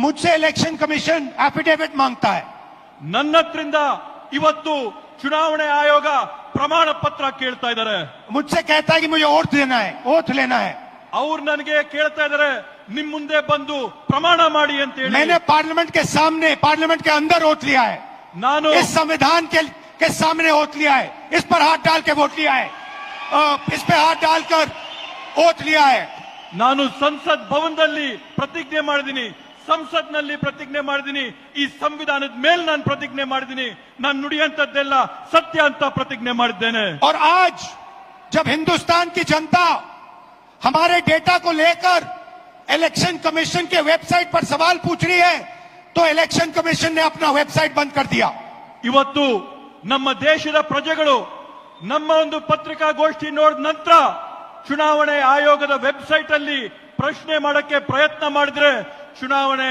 मुझसे election commission affidavit मांगता है। ನನ್ನ ಹತ್ರಿಂದ ಇವತ್ತು ಚುನಾವಣೆ ಆಯೋಗ ಪ್ರಮಾಣ ಪತ್ರ ಕೇಳ್ತಾ ಇದ್ದಾರೆ। मुझसे कहता है कि मुझे ओथ लेना है। ಅವ್ರು ನನಗೆ ಕೇಳ್ತಾ ಇದ್ದಾರೆ ನಿಮ್ ಮುಂದೆ ಬಂದು ಪ್ರಮಾಣ ಮಾಡಿ ಅಂತ ಹೇಳಿ। मैंने पार्लियामेंट के सामने, पार्लियामेंट के अंदर ओथ लिया है। ನಾನು इस संविधान के सामने ओथ लिया है। इस पर हाथ डाल के वोट लिया है। इस पे हाथ डालकर ओथ लिया है। ನಾನು ಸಂಸತ್ ಭವನದಲ್ಲಿ ಪ್ರತಿಜ್ಞೆ ಮಾಡಿದ್ದೀನಿ, ಸಂಸತ್ನಲ್ಲಿ ಪ್ರತಿಜ್ಞೆ ಮಾಡಿದ್ದೀನಿ, ಈ ಸಂವಿಧಾನದ ಮೇಲೆ ನಾನು ಪ್ರತಿಜ್ಞೆ ಮಾಡಿದ್ದೀನಿ, ನಾನು ನುಡಿಯಂತದ್ದೆಲ್ಲ ಸತ್ಯ ಅಂತ ಪ್ರತಿಜ್ಞೆ ಮಾಡಿದ್ದೇನೆ। और आज जब हिंदुस्तान की जनता हमारे डेटा को लेकर इलेक्शन कमीशन के वेबसाइट पर सवाल पूछ रही है, तो इलेक्शन कमीशन ने अपना वेबसाइट बंद कर दिया। ಇವತ್ತು ನಮ್ಮ ದೇಶದ ಪ್ರಜೆಗಳು ನಮ್ಮ ಒಂದು ಪತ್ರಿಕಾಗೋಷ್ಠಿ ನೋಡಿದ ನಂತರ ಚುನಾವಣೆ ಆಯೋಗದ ವೆಬ್ಸೈಟ್ ಅಲ್ಲಿ ಪ್ರಶ್ನೆ ಮಾಡಕ್ಕೆ ಪ್ರಯತ್ನ ಮಾಡಿದ್ರೆ ಚುನಾವಣೆ